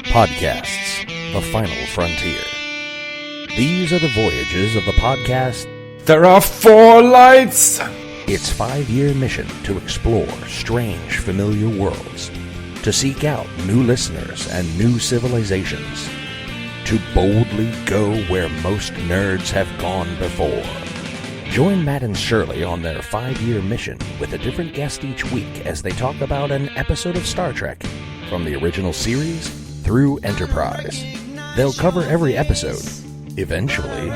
Podcasts, the final frontier. These are the voyages of the podcast. There are 4 lights! Its 5-year mission to explore strange, familiar worlds, to seek out new listeners and new civilizations, to boldly go where most nerds have gone before. Join Matt and Shirley on their 5-year mission with a different guest each week as they talk about an episode of Star Trek, from the original series through Enterprise. They'll cover every episode, eventually.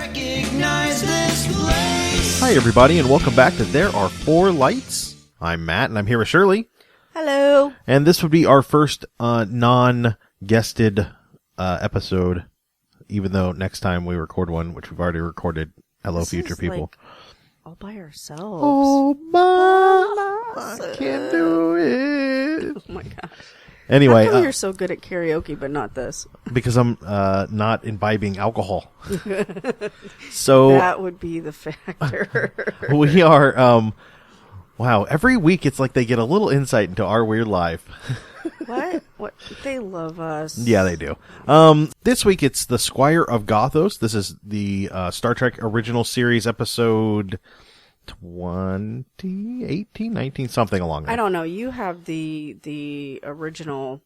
Hi, everybody, and welcome back to There Are 4 Lights. I'm Matt, and I'm here with Shirley. Hello. And this would be our first non-guested episode, even though next time we record one, which we've already recorded. Hello, This future is, people. like, all by ourselves. Oh, I can't do it. Oh my gosh. Anyway, How come you're so good at karaoke, but not this? because I'm not imbibing alcohol. So That would be the factor. we are, wow, every week it's like they get a little insight into our weird life. What? What? They love us. Yeah, they do. This week it's the Squire of Gothos. This is the Star Trek original series episode 20, 18, 19, something along there. I don't know. You have the original.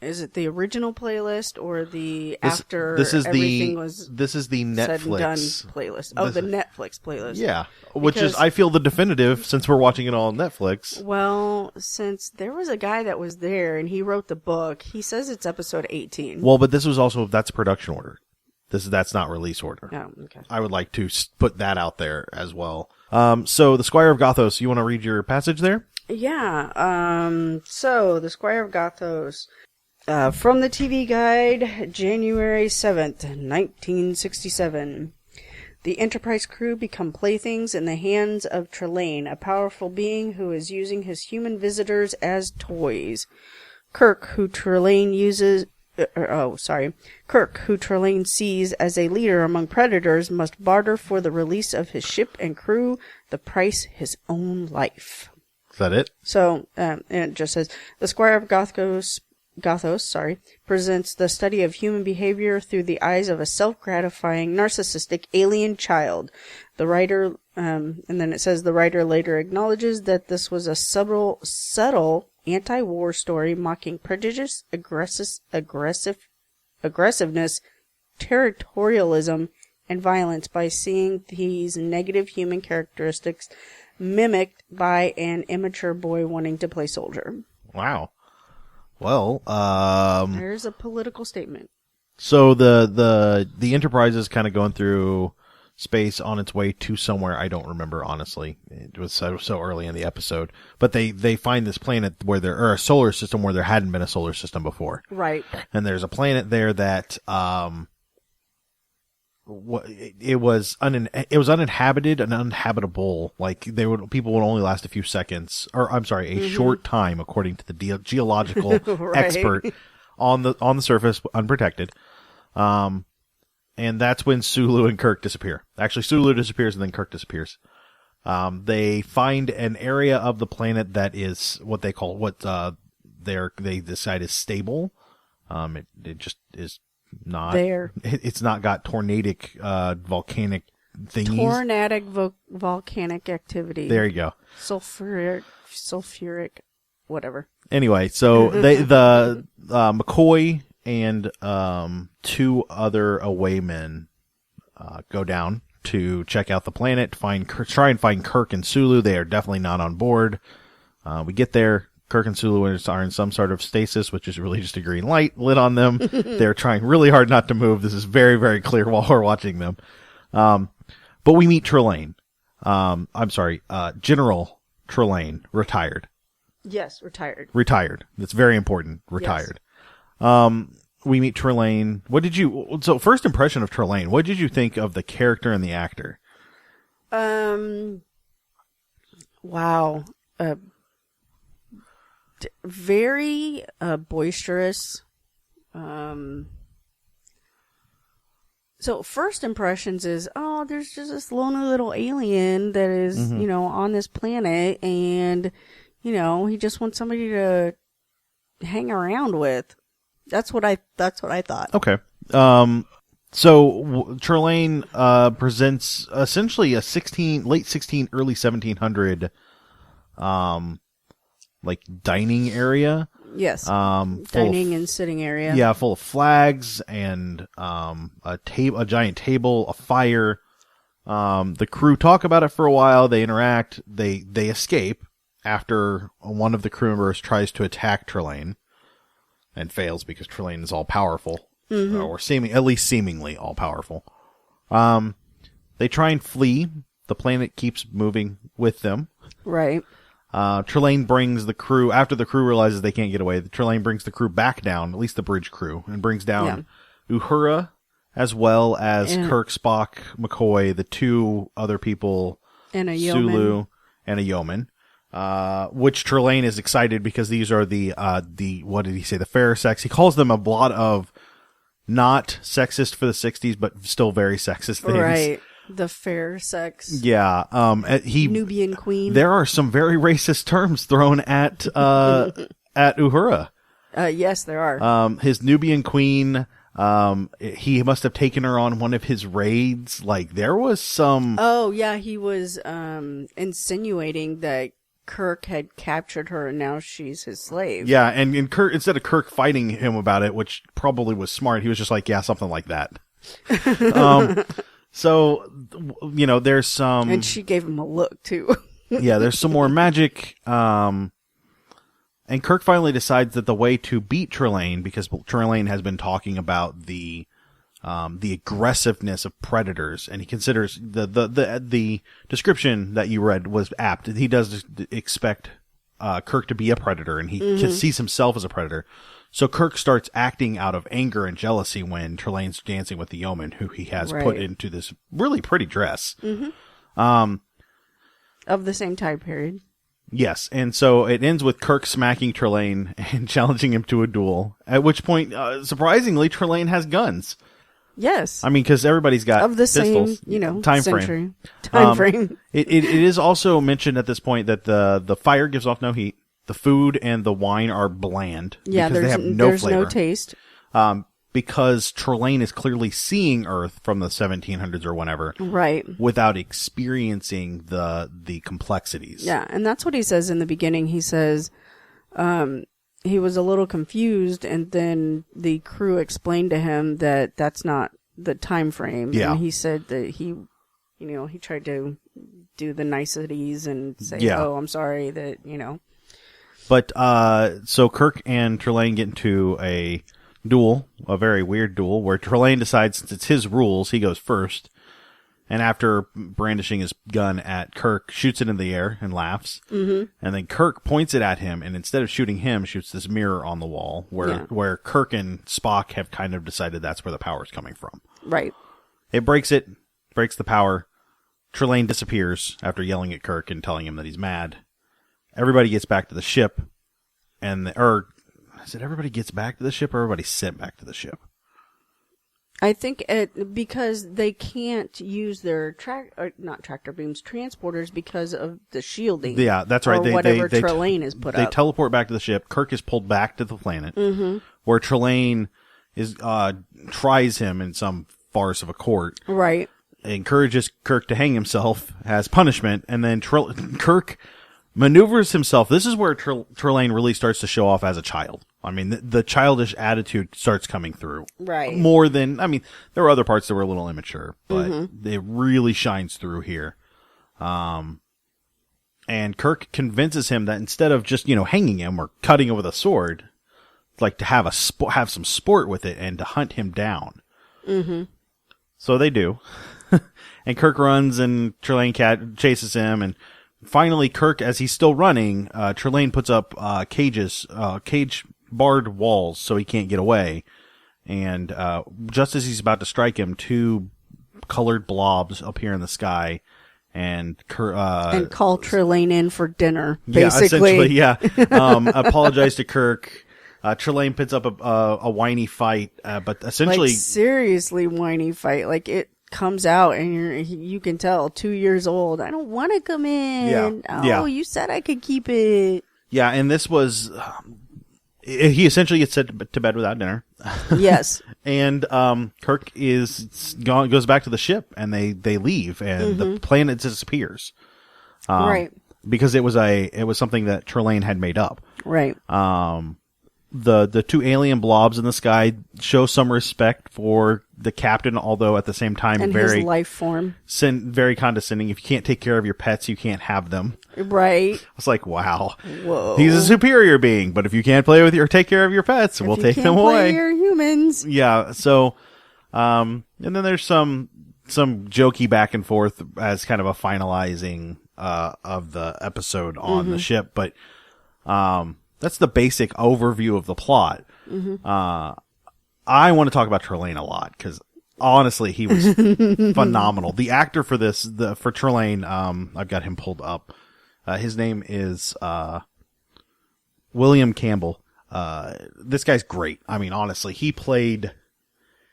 Is it the original playlist or the after everything was this is the said and done Netflix playlist? Oh, the Netflix playlist. Yeah, which is Because- I feel the definitive since we're watching it all on Netflix. Well, since there was a guy that was there and he wrote the book, he says it's episode 18. Well, but this was also that's production order. That's not release order. Oh, okay. I would like to put that out there as well. So the Squire of Gothos, you want to read your passage there? Yeah. So the Squire of Gothos, from the TV Guide, January 7th, 1967. The Enterprise crew become playthings in the hands of Trelane, a powerful being who is using his human visitors as toys. Kirk, who Trelane sees as a leader among predators, must barter for the release of his ship and crew, the price his own life. Is that it? So, and it just says, the Squire of Gothos, presents the study of human behavior through the eyes of a self-gratifying, narcissistic alien child. The writer, and then it says, the writer later acknowledges that this was a subtle anti-war story mocking prejudice, aggressiveness, territorialism, and violence by seeing these negative human characteristics mimicked by an immature boy wanting to play soldier. Wow. Well, There's a political statement. so the Enterprise is kind of going through space on its way to somewhere I don't remember, honestly. It was so early in the episode. But they find this planet or a solar system where there hadn't been a solar system before. Right. And there's a planet there that it was uninhabited and uninhabitable. Like people would only last a few seconds, or I'm sorry, a short time, according to the geological Right. expert on the surface, unprotected. And that's when Sulu and Kirk disappear. Actually, Sulu disappears and then Kirk disappears. They find an area of the planet that is what they decide is stable. It just is not There. It's not got tornadic, volcanic thingies. Tornadic volcanic activity. There you go. Sulfuric, whatever. Anyway, so the McCoy and 2 other awaymen go down to check out the planet, try and find Kirk and Sulu. They are definitely not on board. We get there. Kirk and Sulu are in some sort of stasis, which is really just a green light lit on them. They're trying really hard not to move. This is very, very clear while we're watching them. But we meet Trelane. General Trelane, retired. Yes, retired. Retired. That's very important. Retired. We meet Trelane. So first impression of Trelane, what did you think of the character and the actor? Wow. Very boisterous. So first impressions is, there's just this lonely little alien that is, on this planet, and, he just wants somebody to hang around with. That's what I thought. Okay. Trelane presents essentially a late 16, early 1700 like dining area. Yes. Dining and sitting area. Yeah, full of flags and a giant table, a fire. The crew talk about it for a while. They interact. They escape after one of the crew members tries to attack Trelane and fails because Trelane is all powerful, or at least seemingly all powerful. They try and flee. The planet keeps moving with them. Right. Trelane brings the crew, after the crew realizes they can't get away, Trelane brings the crew back down, at least the bridge crew, and brings down Uhura, as well as Kirk, Spock, McCoy, the two other people, and a Sulu, and a yeoman. Which Trelane is excited because these are the what did he say, the fairer sex. He calls them a lot of not sexist for the 60s, but still very sexist things. Right. The fair sex. Yeah. Nubian queen. There are some very racist terms thrown at Uhura. Yes, there are. His Nubian queen, he must have taken her on one of his raids. Like, there was some... Oh, yeah, he was, insinuating that Kirk had captured her and now she's his slave. Yeah, and Kirk, instead of Kirk fighting him about it, which probably was smart, he was just like, yeah, something like that. So, there's some... And she gave him a look, too. Yeah, there's some more magic. And Kirk finally decides that the way to beat Trelane, because Trelane has been talking about the aggressiveness of predators, and he considers the description that you read was apt. He does expect Kirk to be a predator, and he sees himself as a predator. So Kirk starts acting out of anger and jealousy when Trelane's dancing with the yeoman, who he has put into this really pretty dress. Of the same time period. Yes, and so it ends with Kirk smacking Trelane and challenging him to a duel, at which point, surprisingly, Trelane has guns. Yes. I mean, because everybody's got of the pistols. same, time frame. It is also mentioned at this point that the fire gives off no heat. The food and the wine are bland because they have no flavor. There's no taste. Because Trelane is clearly seeing Earth from the 1700s or whenever. Right. Without experiencing the complexities. Yeah, and that's what he says in the beginning. He says he was a little confused, and then the crew explained to him that that's not the time frame. Yeah. And he said that he tried to do the niceties and say, oh, I'm sorry that, But, so Kirk and Trelane get into a duel, a very weird duel, where Trelane decides, since it's his rules, he goes first. And after brandishing his gun at Kirk, shoots it in the air and laughs. Mm-hmm. And then Kirk points it at him, and instead of shooting him, shoots this mirror on the wall, where Kirk and Spock have kind of decided that's where the power's coming from. Right. It breaks the power. Trelane disappears after yelling at Kirk and telling him that he's mad. Everybody gets back to the ship, is it everybody gets back to the ship or everybody's sent back to the ship? I think because they can't use their not tractor beams, transporters because of the shielding. Yeah, that's right. Or whatever Trelane is put up. They teleport back to the ship. Kirk is pulled back to the planet, where Trelane is tries him in some farce of a court. Right. Encourages Kirk to hang himself as punishment, and then Kirk maneuvers himself. This is where Trelane really starts to show off as a child. I mean, the childish attitude starts coming through. Right. More than, I mean, there were other parts that were a little immature, but it really shines through here. And Kirk convinces him that instead of just, hanging him or cutting him with a sword, like to have have some sport with it and to hunt him down. Mm-hmm. So they do. And Kirk runs and Trelane chases him, and finally, Kirk, as he's still running, Trelane puts up cage barred walls so he can't get away. And just as he's about to strike him, two colored blobs appear in the sky and call Trelane in for dinner. Basically, yeah, essentially, apologize to Kirk. Trelane puts up a whiny fight, but essentially, like, seriously whiny fight. Like, it comes out and you can tell 2 years old. I don't want to come in. You said I could keep it. Yeah, and this was he essentially gets sent to bed without dinner. Yes. And Kirk goes back to the ship, and they leave, and the planet disappears. Right. Because it was something that Trelane had made up. Right. The two alien blobs in the sky show some respect for the captain, although at the same time and very his life form. very condescending. If you can't take care of your pets, you can't have them. Right. I was like, wow. Whoa. He's a superior being, but if you can't play with or take care of your pets, we'll take them away. Your humans. Yeah. So, and then there's some jokey back and forth as kind of a finalizing of the episode on the ship, but that's the basic overview of the plot. I want to talk about Trelane a lot because honestly, he was phenomenal. The actor for for Trelane, I've got him pulled up. His name is William Campbell. This guy's great. I mean, honestly,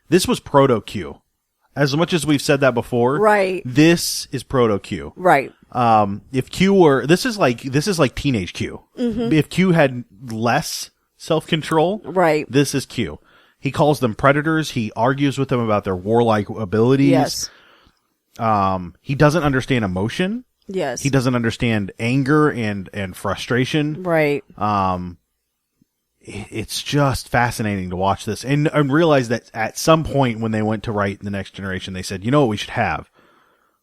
this was proto-Q. As much as we've said that before, right? This is proto-Q, right? If Q were, this is like teenage Q. If Q had less self-control, right? This is Q. He calls them predators. He argues with them about their warlike abilities. Yes. He doesn't understand emotion. Yes. He doesn't understand anger and frustration. Right. It's just fascinating to watch this and realize that at some point when they went to write The Next Generation, they said, you know what we should have?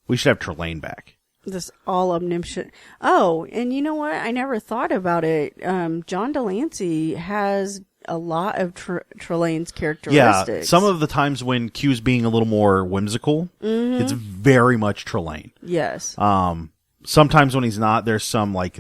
We should have Trelane back. This all omniscient. Oh, and you know what? I never thought about it. John Delancey has a lot of Trelane's characteristics. Yeah, some of the times when Q's being a little more whimsical, it's very much Trelane. Yes. Sometimes when he's not, there's some of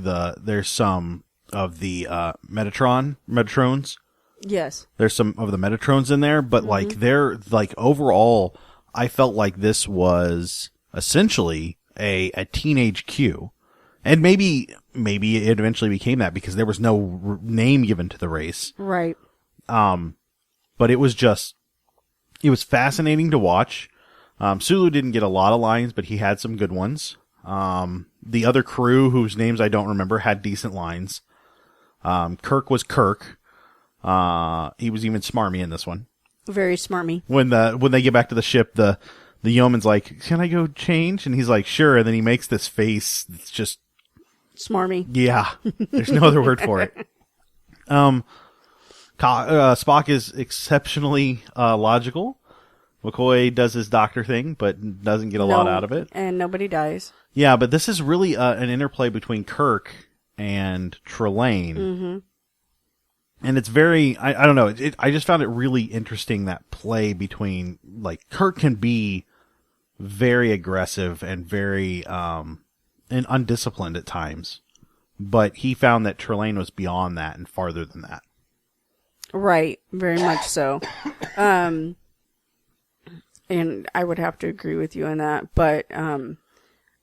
the Metatrons. Yes. There's some of the Metatrons in there, but they're overall, I felt like this was essentially a teenage Q. And maybe it eventually became that because there was no name given to the race. Right. But it was fascinating to watch. Sulu didn't get a lot of lines, but he had some good ones. The other crew, whose names I don't remember, had decent lines. Kirk was Kirk. He was even smarmy in this one. Very smarmy. When they get back to the ship, the yeoman's like, "Can I go change?" And he's like, "Sure." And then he makes this face that's just smarmy. Yeah, there's no other word for it. Spock is exceptionally logical. McCoy does his doctor thing, but doesn't get a lot out of it. And nobody dies. Yeah, but this is really an interplay between Kirk and Trelane. And it's very, I don't know, I just found it really interesting, that play between, Kirk can be very aggressive and very and undisciplined at times. But he found that Trelane was beyond that and farther than that. Right, very much so. And I would have to agree with you on that. But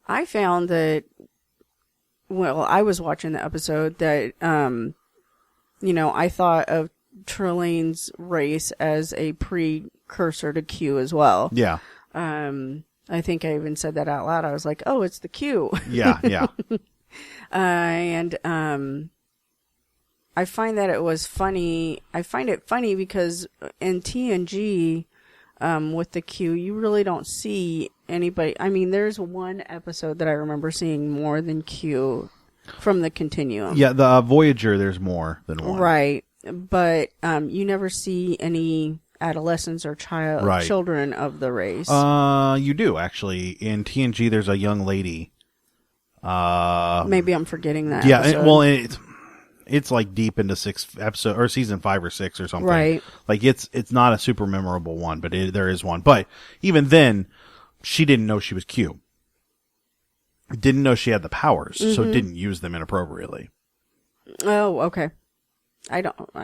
I found that, I was watching the episode that, I thought of Trelane's race as a precursor to Q as well. Yeah. I think I even said that out loud. I was like, oh, it's the Q. Yeah, yeah. And I find that it was funny. I find it funny because in TNG, with the Q, you really don't see anybody. I mean, there's one episode that I remember seeing more than Q from the Continuum. Yeah, the Voyager, there's more than one. Right. But you never see any adolescents or children of the race. You do, actually. In TNG, there's a young lady. Maybe I'm forgetting that. Yeah, episode. it's like deep into 6th episode or season 5 or 6 or something. Right. Like it's not a super memorable one, but there is one. But even then, she didn't know she was Q. Didn't know she had the powers, so didn't use them inappropriately. Oh, okay. I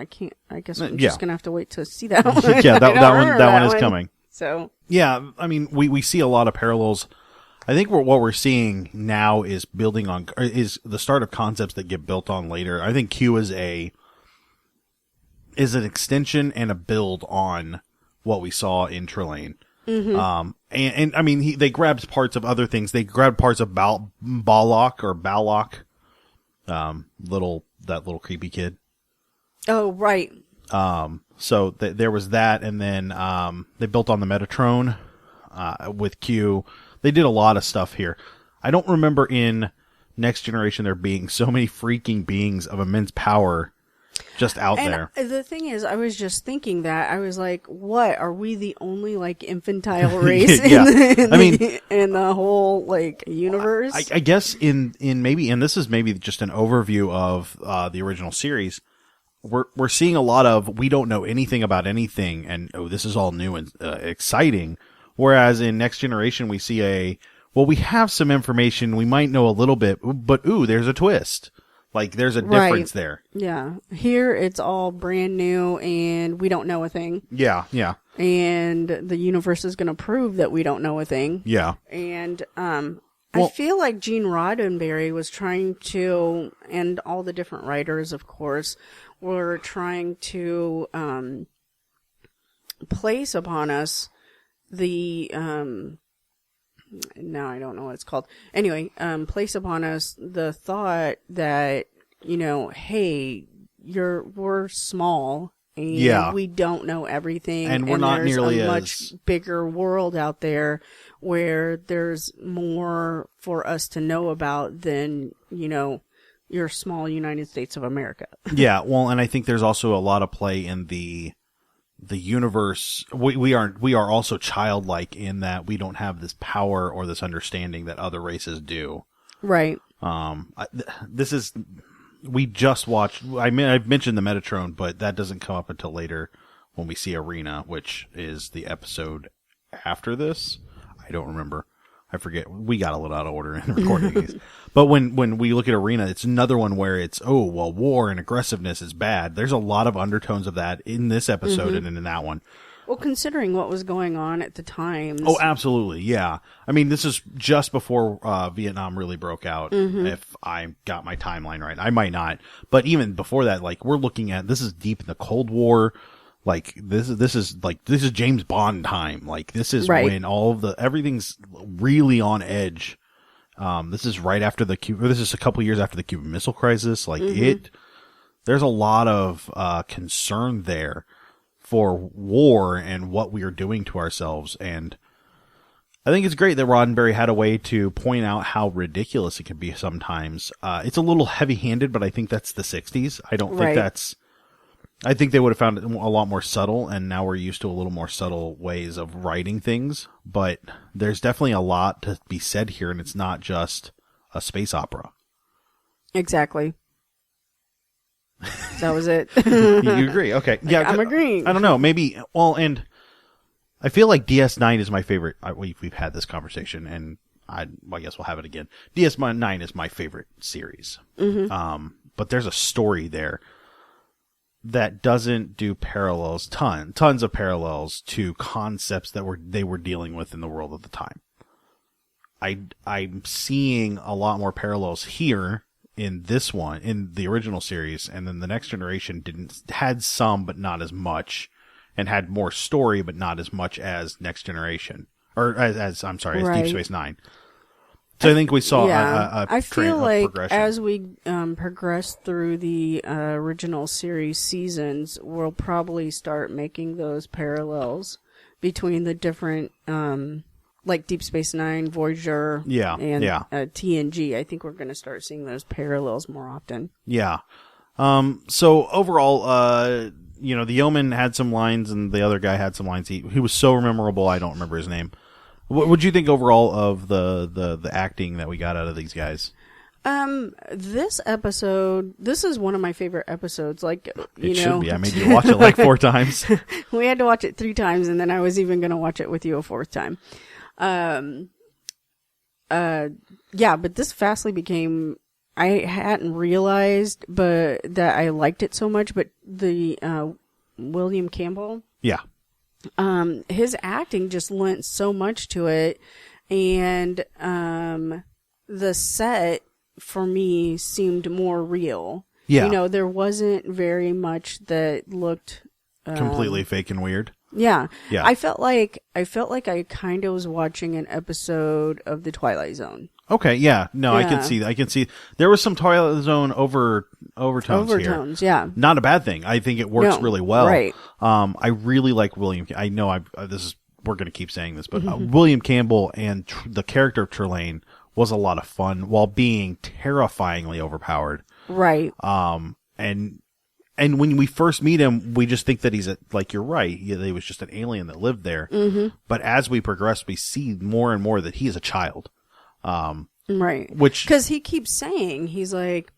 can't. I guess I'm just gonna have to wait to see that one. Yeah, that one is coming. So yeah, I mean, we see a lot of parallels. I think what we're seeing now is is the start of concepts that get built on later. I think Q is an extension and a build on what we saw in Trelane. And I mean, they grabbed parts of other things. They grabbed parts of Balok, that little creepy kid. Oh, right. So there was that, and then they built on the Metatron with Q. They did a lot of stuff here. I don't remember in Next Generation there being so many freaking beings of immense power just out there. The thing is, I was just thinking that. I was like, what? Are we the only, like, infantile race in the whole, like, universe? I guess in maybe, and this is maybe just an overview of the original series, we're seeing a lot of, we don't know anything about anything, and, oh, this is all new and exciting. Whereas in Next Generation, we see we have some information, we might know a little bit, but, ooh, there's a twist. Like, there's a difference there. Yeah. Here, it's all brand new, and we don't know a thing. Yeah, yeah. And the universe is going to prove that we don't know a thing. Yeah. And I feel like Gene Roddenberry was trying to, and all the different writers, of course, were trying to place upon us the... now I don't know what it's called. Anyway, place upon us the thought that, you know, hey, we're small and we don't know everything, and we're not there's nearly a much bigger world out there where there's more for us to know about than, you know, your small United States of America. Yeah, well, and I think there's also a lot of play in the universe. We are also childlike in that we don't have this power or this understanding that other races do. Right. We just watched, I've mentioned the Metatron, but that doesn't come up until later when we see Arena, which is the episode after this. I don't remember. I forget. We got a little out of order in recording these. But when we look at Arena, it's another one where it's, oh, well, war and aggressiveness is bad. There's a lot of undertones of that in this episode and in that one. Well, considering what was going on at the time. Oh, absolutely. Yeah. I mean, this is just before Vietnam really broke out, if I got my timeline right. I might not. But even before that, like, we're looking at, this is deep in the Cold War. Like, this is James Bond time. Like, this is when everything's really on edge. This is right after this is a couple years after the Cuban Missile Crisis. Like, there's a lot of concern there for war and what we are doing to ourselves. And I think it's great that Roddenberry had a way to point out how ridiculous it can be sometimes. It's a little heavy-handed, but I think that's the 60s. I think they would have found it a lot more subtle, and now we're used to a little more subtle ways of writing things. But there's definitely a lot to be said here, and it's not just a space opera. Exactly. That was it. You agree? Okay. Yeah, I'm agreeing. I don't know. Maybe. Well, and I feel like DS9 is my favorite. We've had this conversation, and I guess we'll have it again. DS9 is my favorite series. But there's a story there that doesn't do parallels, tons of parallels to concepts that they were dealing with in the world at the time. I'm seeing a lot more parallels here in this one, in the original series, and then the Next Generation had some, but not as much, and had more story, but not as much as Next Generation, or as Deep Space Nine. So I think we saw I feel like progression. As we progress through the original series seasons, we'll probably start making those parallels between the different, like Deep Space Nine, Voyager, and TNG. I think we're going to start seeing those parallels more often. Yeah. So overall, the Yeoman had some lines, and the other guy had some lines. He was so memorable. I don't remember his name. What would you think overall of the acting that we got out of these guys? This episode, this is one of my favorite episodes. Like, it should be. I made you watch it like 4 times. We had to watch it 3 times, and then I was even going to watch it with you a 4th time. But this fastly became, I hadn't realized, but that I liked it so much, but the, William Campbell. Yeah. His acting just lent so much to it, and, the set for me seemed more real. Yeah. There wasn't very much that looked, completely fake and weird. Yeah. I felt like I kind of was watching an episode of The Twilight Zone. Okay, yeah. No, I Yeah. can see. I can see. There was some Twilight Zone overtones here. Overtones, yeah. Not a bad thing. I think it works No, really well. right. I really like William. I know we're going to keep saying this, but William Campbell and the character of Trelane was a lot of fun while being terrifyingly overpowered. Right. And when we first meet him, we just think that he's like, you're right. He was just an alien that lived there. Mm-hmm. But as we progress, we see more and more that he is a child. Right. Because he keeps saying, he's like,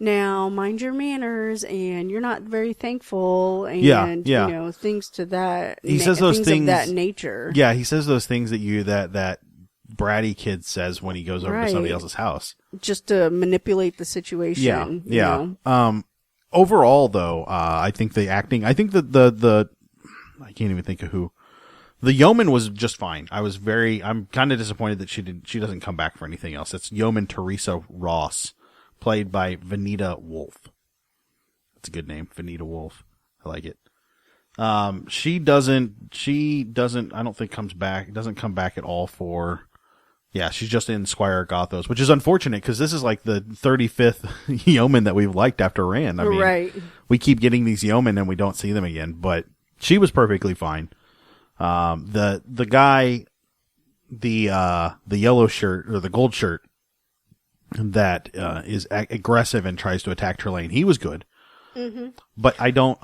now mind your manners, and you're not very thankful, and you know, things to that. He says those things of that nature. Yeah, he says those things that bratty kid says when he goes over to somebody else's house, just to manipulate the situation. Yeah. You know? Overall, though, I think the acting. I think that the I can't even think of who. The yeoman was just fine. I'm kind of disappointed that she doesn't come back for anything else. It's yeoman Teresa Ross, played by Vanita Wolf. That's a good name, Vanita Wolf. I like it. She doesn't, I don't think doesn't come back at all for, she's just in Squire of Gothos, which is unfortunate because this is like the 35th yeoman that we've liked after Rand. I mean, right. We keep getting these yeomen and we don't see them again, but she was perfectly fine. The guy, the yellow shirt or the gold shirt that, is aggressive and tries to attack Trelane, he was good. Mm-hmm. But I don't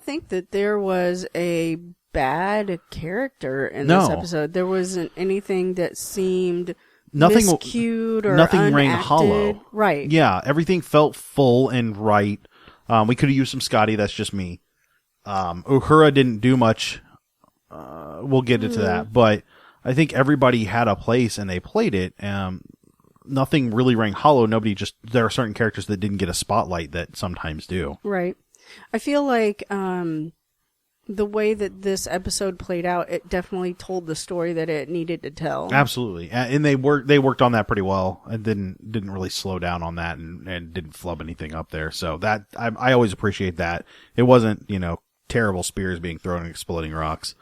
think that there was a bad character in this episode. There wasn't anything that seemed miscued or nothing unacted. Rang hollow. Right. Yeah, everything felt full and right. We could have used some Scotty. That's just me. Uhura didn't do much. We'll get into that, but I think everybody had a place and they played it. Nothing really rang hollow. There are certain characters that didn't get a spotlight that sometimes do. Right. I feel like, the way that this episode played out, it definitely told the story that it needed to tell. Absolutely. And they worked on that pretty well and didn't really slow down on that and didn't flub anything up there. So that, I always appreciate that. It wasn't, terrible spears being thrown and exploding rocks.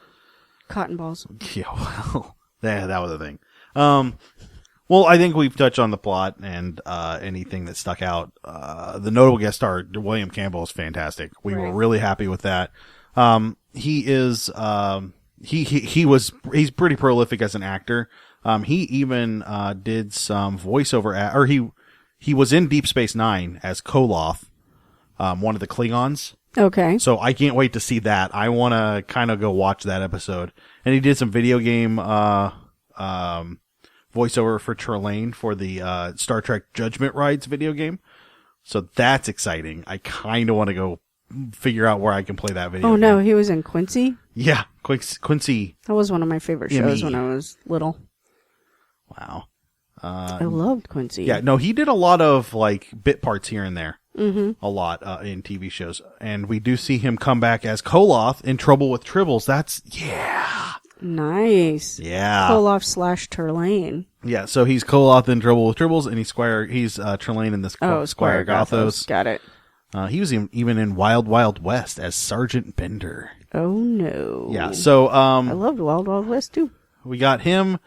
Cotton balls. Yeah, well, that was a thing. Well, I think we've touched on the plot and anything that stuck out. The notable guest star, William Campbell, is fantastic. We were really happy with that. He is he's pretty prolific as an actor. He even did some voiceover he was in Deep Space Nine as Koloth, one of the Klingons. Okay. So I can't wait to see that. I want to kind of go watch that episode. And he did some video game voiceover for Trelane for the Star Trek Judgment Rides video game. So that's exciting. I kind of want to go figure out where I can play that video game. Oh, no, he was in Quincy? Yeah, Quincy. That was one of my favorite shows when I was little. Wow. I loved Quincy. Yeah, no, he did a lot of bit parts here and there. Mm-hmm. A lot in TV shows. And we do see him come back as Koloth in Trouble with Tribbles. Nice. Yeah. Koloth / Trelane. Yeah, so he's Koloth in Trouble with Tribbles, and he's Trelane in this Squire of Gothos. Got it. He was even in Wild Wild West as Sergeant Bender. Oh, no. Yeah, so I loved Wild Wild West, too. We got him.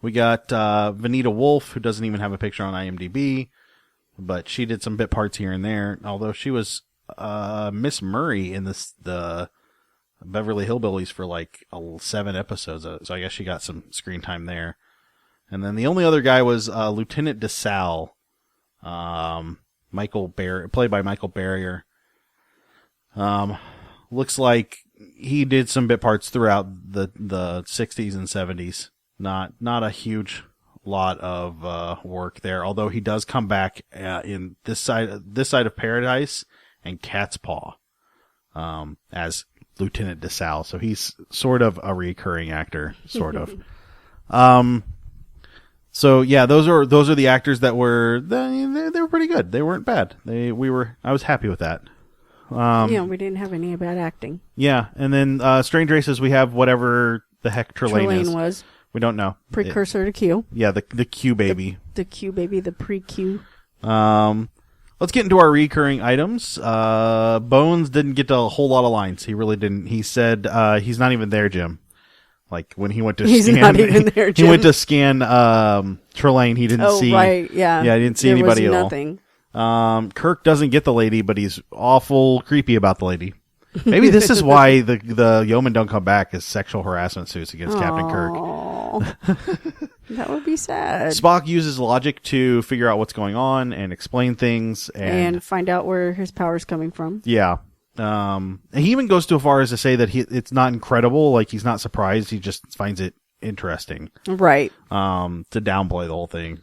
We got Vanita Wolf, who doesn't even have a picture on IMDb, but she did some bit parts here and there, although she was Miss Murray in the Beverly Hillbillies for 7 episodes, so I guess she got some screen time there. And then the only other guy was Lieutenant DeSalle, played by Michael Barrier. Looks like he did some bit parts throughout the 60s and 70s. Not a huge lot of work there, although he does come back in this side of Paradise and Cat's Paw as Lieutenant DeSalle. So he's sort of a recurring actor, sort of. So yeah, those are the actors that were they were pretty good. They weren't bad. I was happy with that. We didn't have any bad acting. Yeah, and then Strange Races, we have whatever the heck Trelane was. We don't know. Precursor to Q. Yeah, the Q baby. The Q baby, the pre-Q. Let's get into our recurring items. Bones didn't get a whole lot of lines. He really didn't. He said he's not even there, Jim. Like when he went to He's scan, not even there, he Jim. went to scan Trelane. He didn't see. Right, yeah. Yeah, I didn't see There anybody was at nothing. all. Kirk doesn't get the lady, but he's awful creepy about the lady. Maybe this is why the yeomen don't come back as sexual harassment suits against Captain Kirk. Kirk. That would be sad. Spock uses logic to figure out what's going on and explain things And find out where his power's coming from. yeah. And he even goes too far as to say that it's not incredible, like he's not surprised, he just finds it interesting. Right. To downplay the whole thing.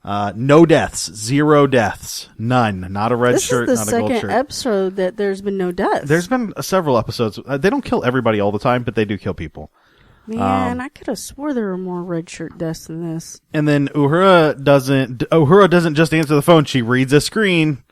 No deaths, 0 deaths, none. Not a red shirt, This not is a the gold second shirt. episode that there's been no deaths. There's been several episodes. They don't kill everybody all the time, but they do kill people. Man, I could have swore there were more red shirt deaths than this. And then Uhura doesn't just answer the phone. She reads a screen.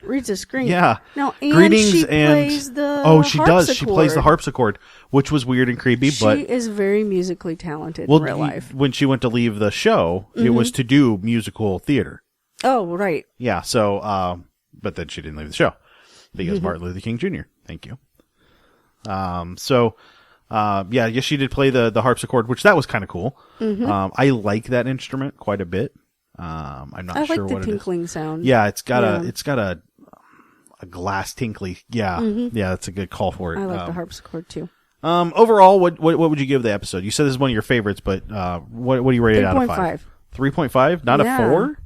Reads a screen. Yeah. No, and Greetings she and plays the she does. She plays the harpsichord, which was weird and creepy. She But is very musically talented in real life. when she went to leave the show, it was to do musical theater. Oh, right. Yeah. So, but then she didn't leave the show because Martin Luther King Jr. Thank you. Yeah, I guess she did play the harpsichord, which that was kind of cool. I like that instrument quite a bit. I'm not I sure like the what it is. tinkling sound. Yeah, it's got a glass tinkly. Yeah, yeah, that's a good call for it. I like the harpsichord too. Overall, what would you give the episode? You said this is one of your favorites, but what do you rate it out of 5? 3.5, not Yeah. a 4?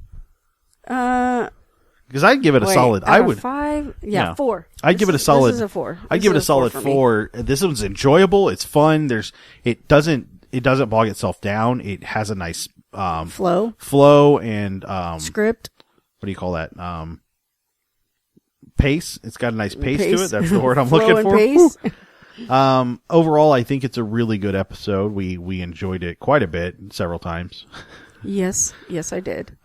Because I'd give it a solid. I would 5. Yeah, 4. I'd give it a solid. This is a 4. I'd give it a solid 4. This one's enjoyable. It's fun. It doesn't bog itself down. It has a nice flow and script. What do you call that? Pace. It's got a nice pace to it. That's the word I'm looking for. Pace. Overall, I think it's a really good episode. We enjoyed it quite a bit, several times. Yes, I did.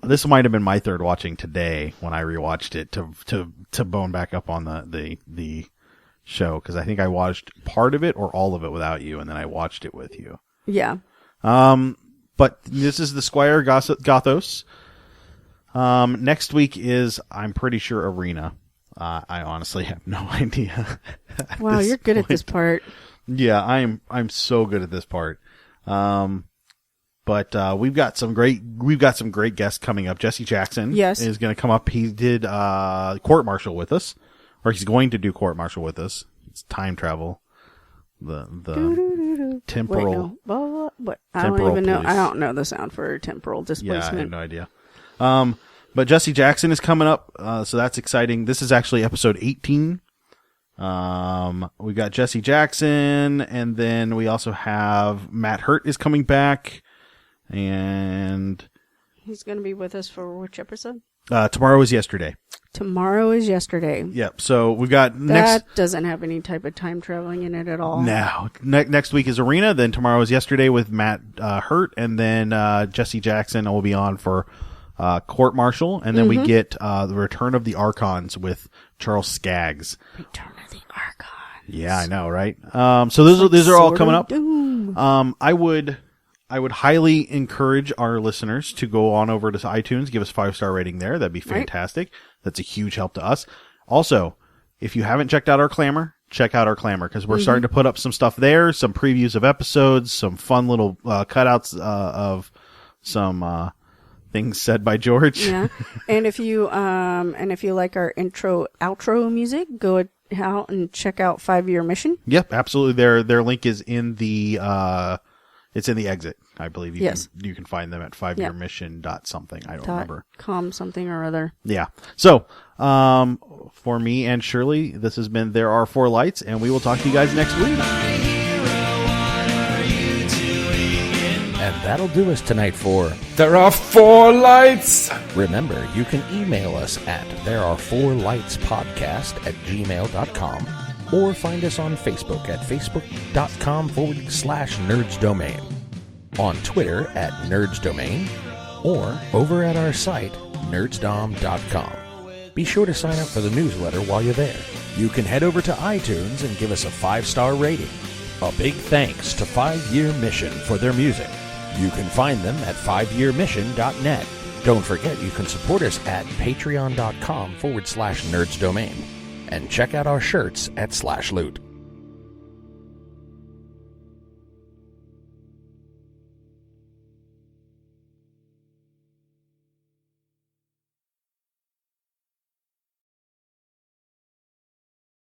This might have been my third watching today when I rewatched it to bone back up on the show, because I think I watched part of it or all of it without you, and then I watched it with you. Yeah. But this is the Squire of Gothos. Next week is, I'm pretty sure, Arena. I honestly have no idea. Wow, you're good at this part. Yeah, I'm so good at this part. But we've got some great guests coming up. Jesse Jackson is going to come up. He did court martial with us, or he's going to do court martial with us. It's time travel. The temporal. Wait, no. What? I temporal don't even know. police. I don't know the sound for temporal displacement. Yeah, I have no idea. But Jesse Jackson is coming up, so that's exciting. This is actually episode 18. We got Jesse Jackson, and then we also have Matt Hurt is coming back, and he's going to be with us for which episode? Tomorrow is yesterday. Tomorrow is yesterday. Yep. So we've got that doesn't have any type of time traveling in it at all. No. Next week is Arena. Then tomorrow is yesterday with Matt Hurt, and then Jesse Jackson will be on for court martial, and then we get the Return of the Archons with Charles Skaggs. Return of the Archons. Yeah, I know, right? So those are all coming up. I would highly encourage our listeners to go on over to iTunes, give us a 5-star rating there. That'd be fantastic. Right. That's a huge help to us. Also, if you haven't checked out our Clamor, check out our Clamor, because we're starting to put up some stuff there, some previews of episodes, some fun little cutouts of some things said by George. Yeah. And if you like our intro outro music, go out and check out 5-Year Mission. Yep, absolutely. Their link is in the it's in the exit. I believe you can find them at 5yearmission.something. I don't remember. .com something or other. Yeah. So, for me and Shirley, this has been There Are 4 Lights, and we will talk to you guys next week. And that'll do us tonight for There Are 4 Lights. Remember, you can email us at thereare4lightspodcast@gmail.com or find us on Facebook at facebook.com/nerdsdomain, on Twitter at nerdsdomain, or over at our site, nerdsdom.com. Be sure to sign up for the newsletter while you're there. You can head over to iTunes and give us a 5-star rating. A big thanks to 5-Year Mission for their music. You can find them at 5yearmission.net. Don't forget you can support us at patreon.com/nerdsdomain. And check out our shirts at /loot.